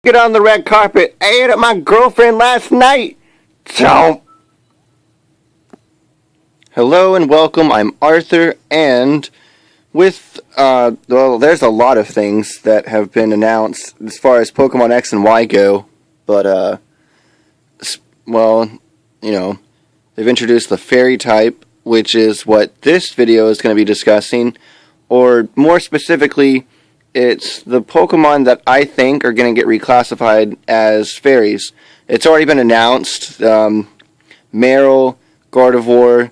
Get on the red carpet. I ate at my girlfriend last night. Don't. Hello and welcome. I'm Arthur, and with well, there's a lot of things that have been announced as far as Pokemon X and Y go, but well, you know, they've introduced the Fairy type, which is what this video is going to be discussing, or more specifically, it's the Pokemon that I think are going to get reclassified as fairies. It's already been announced. Meryl, Gardevoir,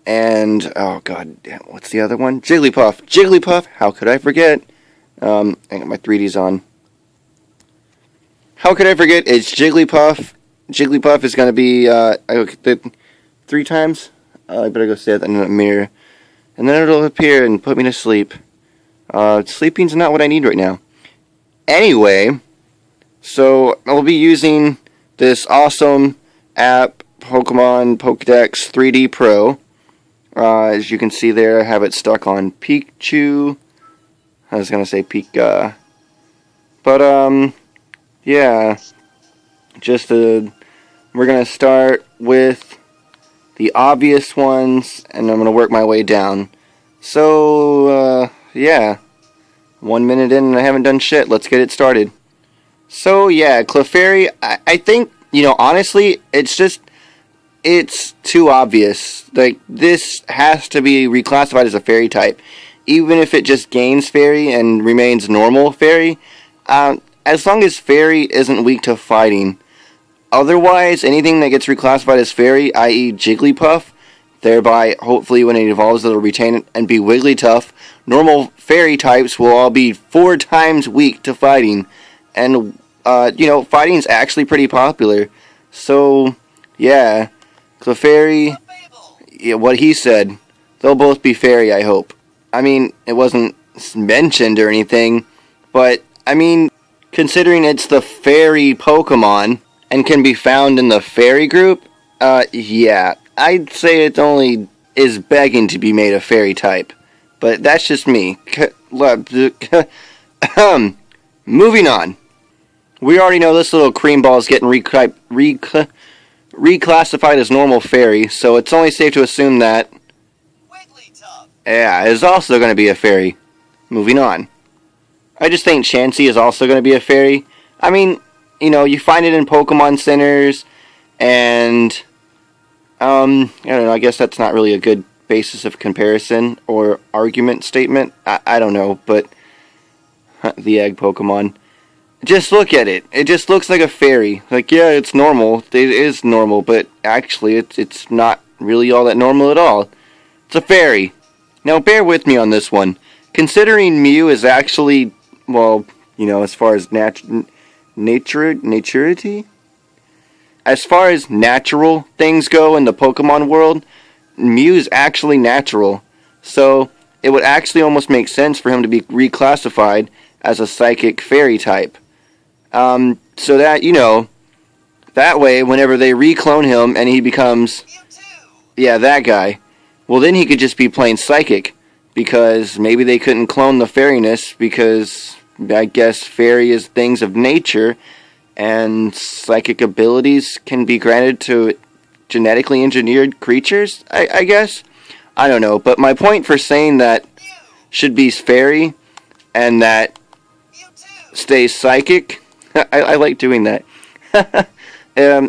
and oh god damn, what's the other one? Jigglypuff. Jigglypuff. How could I forget? I got my 3Ds on. How could I forget? It's Jigglypuff. Jigglypuff is going to be I did 3 times. I better go say that in a mirror, and then it'll appear and put me to sleep. Sleeping's not what I need right now. Anyway, so I'll be using this awesome app, Pokémon Pokedex 3D Pro. As you can see there, I have it stuck on Pikachu. I was gonna say Pika, but yeah. We're gonna start with the obvious ones, and I'm gonna work my way down. So yeah, 1 minute in and I haven't done shit. Let's get it started. So yeah, Clefairy, I think, you know, honestly, it's too obvious. Like, this has to be reclassified as a fairy type. Even if it just gains fairy and remains normal fairy, as long as fairy isn't weak to fighting. Otherwise, anything that gets reclassified as fairy, i.e. Jigglypuff, thereby, hopefully, when it evolves, it'll retain it and be Wigglytuff. Normal fairy types will all be 4 times weak to fighting. And, you know, fighting is actually pretty popular. So, yeah. Clefairy, yeah, what he said. They'll both be fairy, I hope. I mean, it wasn't mentioned or anything. But, I mean, considering it's the fairy Pokemon and can be found in the fairy group, yeah. I'd say it only is begging to be made a fairy type. But that's just me. Moving on. We already know this little cream ball is getting reclassified as normal fairy, so it's only safe to assume that Wigglytuff, yeah, is also going to be a fairy. Moving on. I just think Chansey is also going to be a fairy. I mean, you know, you find it in Pokemon centers, and I don't know, I guess that's not really a good basis of comparison or argument statement. I don't know, but the egg Pokemon. Just look at it. It just looks like a fairy. Like, yeah, it's normal. It is normal, but actually it's not really all that normal at all. It's a fairy. Now, bear with me on this one. Considering Mew is actually, well, you know, as far as naturity? As far as natural things go in the Pokemon world, Mew is actually natural. So, it would actually almost make sense for him to be reclassified as a psychic fairy type. So that, you know, that way, whenever they reclone him and he becomes, yeah, that guy, well, then he could just be plain psychic, because maybe they couldn't clone the fairiness, because I guess fairy is things of nature, and psychic abilities can be granted to genetically engineered creatures, I guess? I don't know, but my point for saying that should be fairy, and that stays psychic, I like doing that.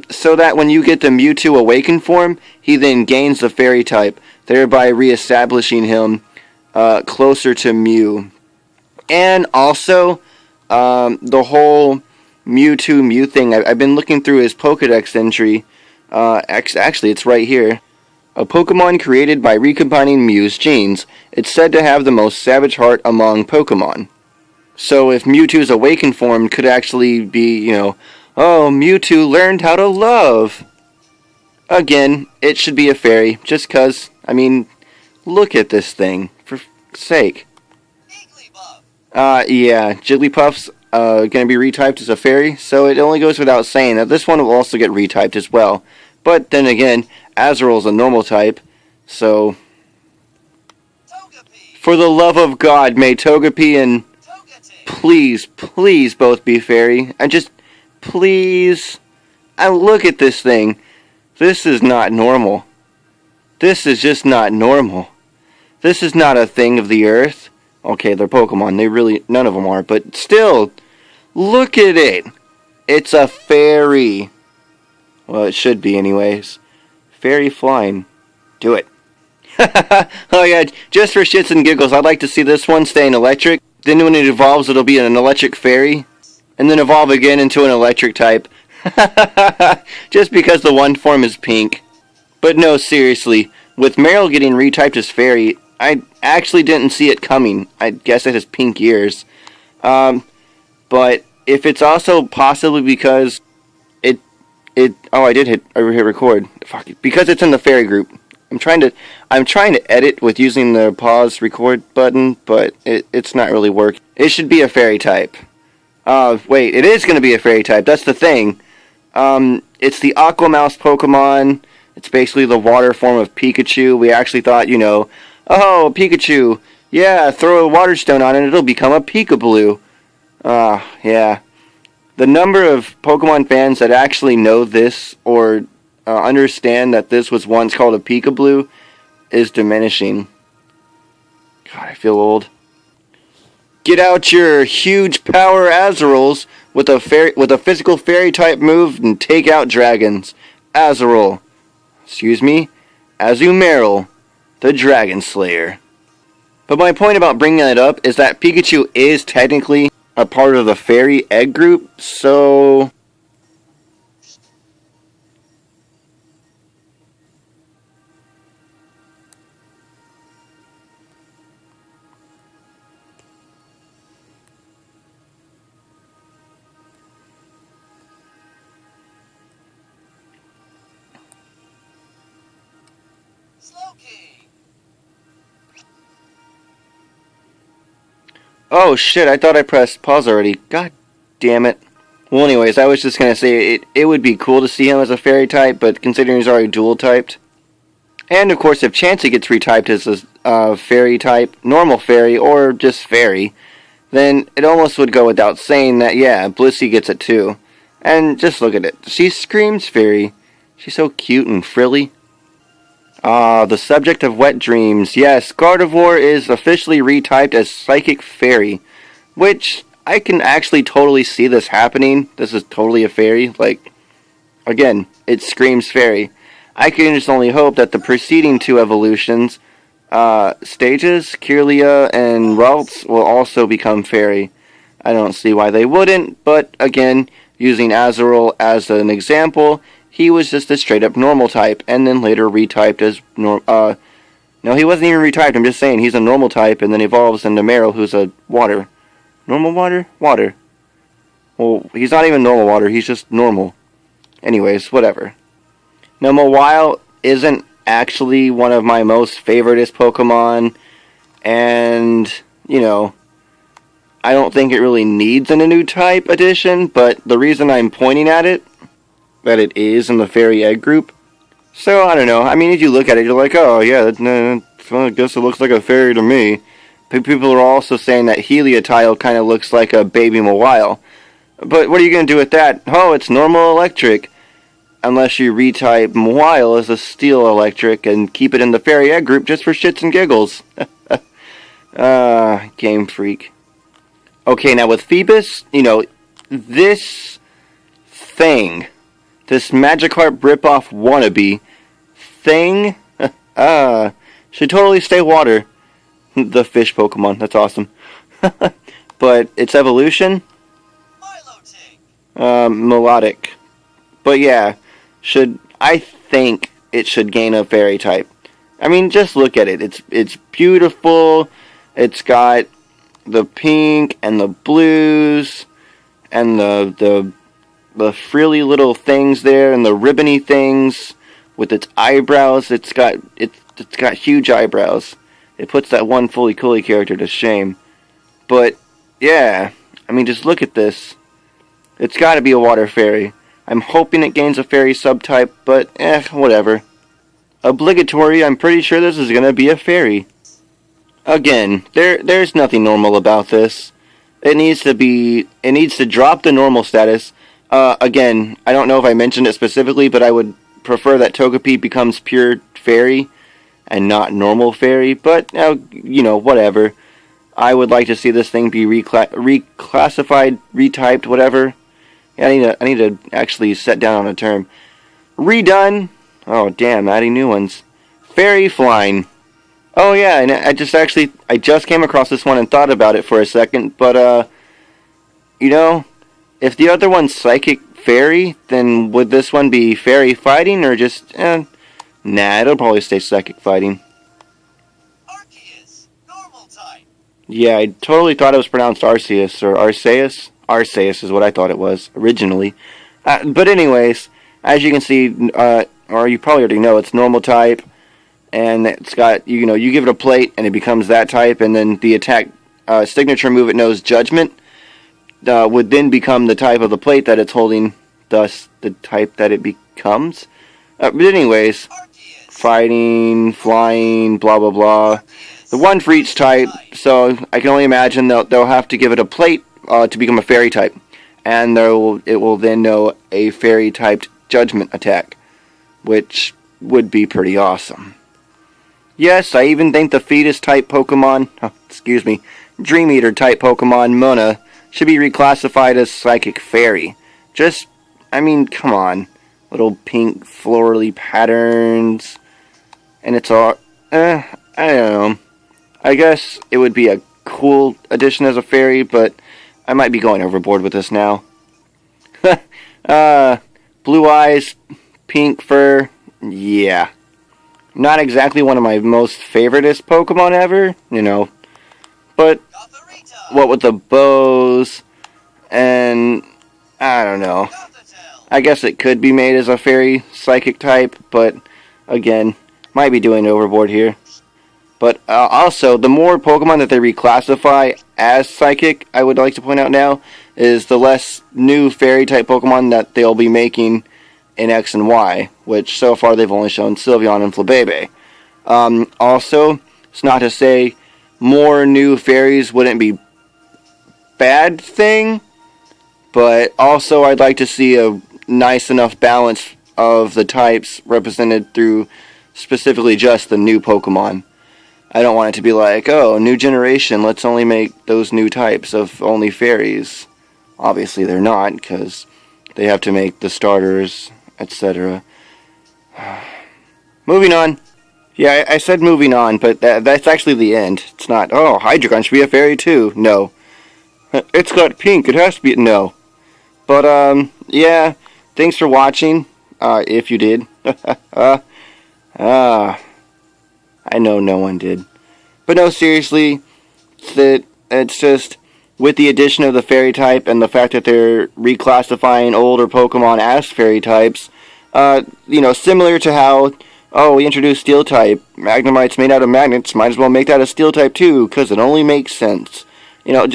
So that when you get the Mewtwo awakened form, he then gains the fairy type, thereby reestablishing him closer to Mew. And also, the whole Mewtwo Mew thing, I've been looking through his Pokedex entry. Actually, it's right here. A Pokemon created by recombining Mew's genes. It's said to have the most savage heart among Pokemon. So if Mewtwo's awakened form could actually be, you know, oh, Mewtwo learned how to love. Again, it should be a fairy, just cause, I mean, look at this thing, for sake. Yeah, Jigglypuff's gonna be retyped as a fairy, so it only goes without saying that this one will also get retyped as well. But then again, Azrael's a normal type, so for the love of God, may Togepi and please both be fairy. And just Please. Look at this thing. This is not normal. This is just not normal. This is not a thing of the earth. Okay, they're Pokemon. None of them are. But still, look at it. It's a fairy. Well, it should be anyways. Fairy flying. Do it. Oh yeah, just for shits and giggles, I'd like to see this one stay in electric. Then when it evolves, it'll be an electric fairy. And then evolve again into an electric type. Just because the one form is pink. But no, seriously. With Meryl getting retyped as fairy, I actually didn't see it coming. I guess it has pink ears. But if it's also possibly because oh, I hit record. Fuck it. Because it's in the fairy group. I'm trying to edit with using the pause record button, but it's not really working. It should be a fairy type. Wait, it is going to be a fairy type. That's the thing. It's the Aqua Mouse Pokemon. It's basically the water form of Pikachu. We actually thought, oh, Pikachu. Yeah, throw a water stone on it and it'll become a Pikablue. Yeah. The number of Pokemon fans that actually know this or understand that this was once called a Pikablue is diminishing. God, I feel old. Get out your huge power Azerals with a physical fairy type move and take out dragons. Azerol. Excuse me? Azumarill, the Dragon Slayer. But my point about bringing that up is that Pikachu is technically a part of the fairy egg group, so oh shit, I thought I pressed pause already. God damn it. Well, anyways, I was just going to say it would be cool to see him as a fairy type, but considering he's already dual typed. And of course, if Chansey gets retyped as a fairy type, normal fairy, or just fairy, then it almost would go without saying that, yeah, Blissey gets it too. And just look at it. She screams fairy. She's so cute and frilly. The subject of wet dreams. Yes, Gardevoir is officially retyped as Psychic Fairy, which I can actually totally see this happening. This is totally a fairy. Like, again, it screams fairy. I can just only hope that the preceding two evolutions, stages, Kirlia and Ralts, will also become fairy. I don't see why they wouldn't, but again, using Azerol as an example, he was just a straight up normal type, and then later retyped as no, he wasn't even retyped, I'm just saying he's a normal type, and then evolves into Meryl, who's a water. Normal water? Water. Well, he's not even normal water, he's just normal. Anyways, whatever. Now, Mawile isn't actually one of my most favoritist Pokemon, and, I don't think it really needs a new type addition, but the reason I'm pointing at it, that it is in the fairy egg group. So, I don't know. I mean, if you look at it, you're like, oh, yeah, I guess it looks like a fairy to me. People are also saying that Heliotile kind of looks like a baby Mawile. But what are you going to do with that? Oh, it's normal electric. Unless you retype Mawile as a steel electric and keep it in the fairy egg group just for shits and giggles. Game freak. Okay, now with Phoebus, this thing, this Magikarp ripoff wannabe thing, should totally stay water. The fish Pokemon, that's awesome. But its evolution, melodic. But yeah, I think it should gain a fairy type. I mean, just look at it. It's beautiful. It's got the pink and the blues and the frilly little things there and the ribbony things with its eyebrows. It's got huge eyebrows. It puts that one Fully Cooley character to shame. But yeah, I mean, just look at this. It's got to be a water fairy. I'm hoping it gains a fairy subtype, but whatever. Obligatory, I'm pretty sure this is gonna be a fairy. Again, there's nothing normal about this. It needs to drop the normal status, Again, I don't know if I mentioned it specifically, but I would prefer that Togepi becomes pure fairy and not normal fairy, but, you know, whatever. I would like to see this thing be reclassified, retyped, whatever. Yeah, I need to actually set down on a term. Redone. Oh, damn, adding new ones. Fairy flying. Oh, yeah, and I just came across this one and thought about it for a second, but, you know, if the other one's psychic fairy, then would this one be fairy fighting, or just, nah, it'll probably stay psychic fighting. Yeah, I totally thought it was pronounced Arceus, or Arceus. Arceus is what I thought it was, originally. But anyways, as you can see, or you probably already know, it's normal type, and it's got, you know, you give it a plate, and it becomes that type, and then the attack signature move it knows, Judgment, would then become the type of the plate that it's holding, thus the type that it becomes. But anyways, fighting, flying, blah blah blah. The one for each type, so I can only imagine they'll have to give it a plate to become a fairy type, and it will then know a fairy typed Judgment attack, which would be pretty awesome. Yes, I even think the fetus type Pokemon, Dream Eater type Pokemon Mona should be reclassified as psychic fairy. Just, I mean, come on, little pink florally patterns, and it's all, I don't know. I guess it would be a cool addition as a fairy, but I might be going overboard with this now. Blue eyes, pink fur, yeah. Not exactly one of my most favoriteest Pokemon ever, you know. But what with the bows, and I don't know. I guess it could be made as a fairy psychic type, but again, might be doing overboard here. But also, the more Pokemon that they reclassify as psychic, I would like to point out now, is the less new fairy-type Pokemon that they'll be making in X and Y, which so far they've only shown Sylveon and Flabébé. Also, it's not to say more new fairies wouldn't be bad thing, but also I'd like to see a nice enough balance of the types represented through specifically just the new Pokemon. I don't want it to be like, oh, new generation, let's only make those new types of only fairies. Obviously they're not, because they have to make the starters, etc. Moving on. Yeah, I said moving on, but that's actually the end. It's not, oh, Hydreigon should be a fairy too. No. It's got pink, it has to be, no. But, yeah, thanks for watching, if you did. I know no one did. But no, seriously, it's just, with the addition of the fairy type and the fact that they're reclassifying older Pokemon as fairy types, you know, similar to how, oh, we introduced steel type, Magnemite's made out of magnets, might as well make that a steel type too, because it only makes sense. You know,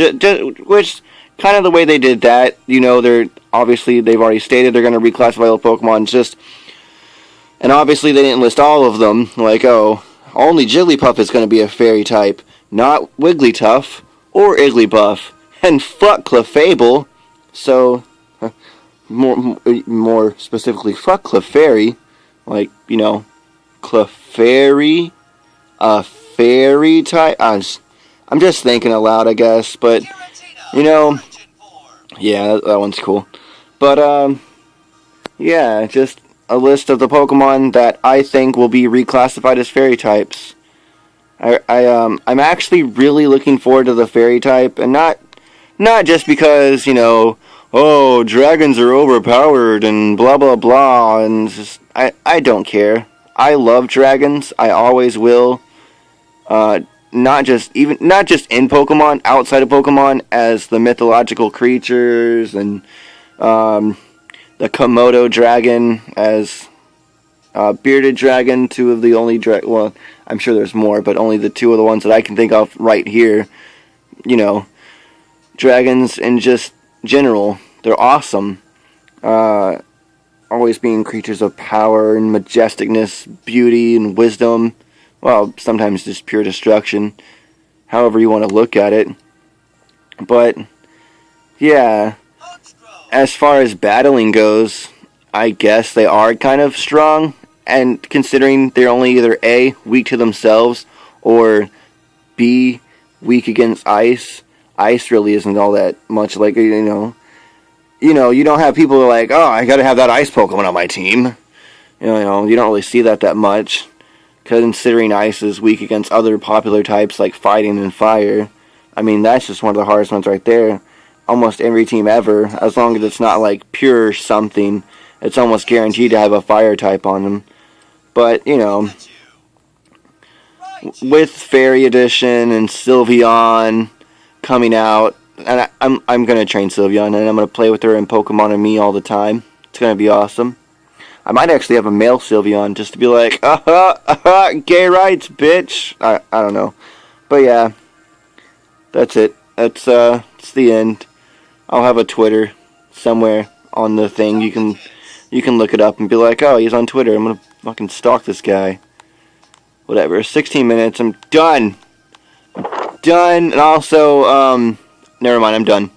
which, kind of the way they did that, you know, they've already stated they're going to reclassify all Pokemon, just, and obviously they didn't list all of them, like, oh, only Jigglypuff is going to be a fairy type, not Wigglytuff or Igglybuff, and fuck Clefable. So, more specifically, fuck Clefairy, like, you know, Clefairy, a fairy type. I'm just thinking aloud, I guess, but you know, yeah, that one's cool. But yeah, just a list of the Pokemon that I think will be reclassified as fairy types. I'm actually really looking forward to the fairy type, and not just because, you know, oh, dragons are overpowered and blah blah blah, and just, I don't care. I love dragons. I always will. Not just in Pokemon, outside of Pokemon, as the mythological creatures, and the Komodo dragon as bearded dragon, two of the only well, I'm sure there's more, but only the two of the ones that I can think of right here. You know, dragons in just general, they're awesome. Always being creatures of power and majesticness, beauty and wisdom. Well, sometimes just pure destruction, however you want to look at it. But yeah, as far as battling goes, I guess they are kind of strong. And considering they're only either A, weak to themselves, or B, weak against ice. Ice really isn't all that much like, you don't have people who are like, oh, I gotta have that ice Pokemon on my team. You don't really see that much. Considering ice is weak against other popular types like fighting and fire. I mean, that's just one of the hardest ones right there. Almost every team ever, as long as it's not like pure something, it's almost guaranteed to have a fire type on them. But, with Fairy Edition and Sylveon coming out, and I'm going to train Sylveon, and I'm going to play with her in Pokemon and Me all the time. It's going to be awesome. I might actually have a male Sylveon just to be like, gay rights, bitch. I don't know. But yeah, that's it. It's the end. I'll have a Twitter somewhere on the thing. You can look it up and be like, oh, he's on Twitter. I'm going to fucking stalk this guy. Whatever. 16 minutes. I'm done. Done. And also, never mind. I'm done.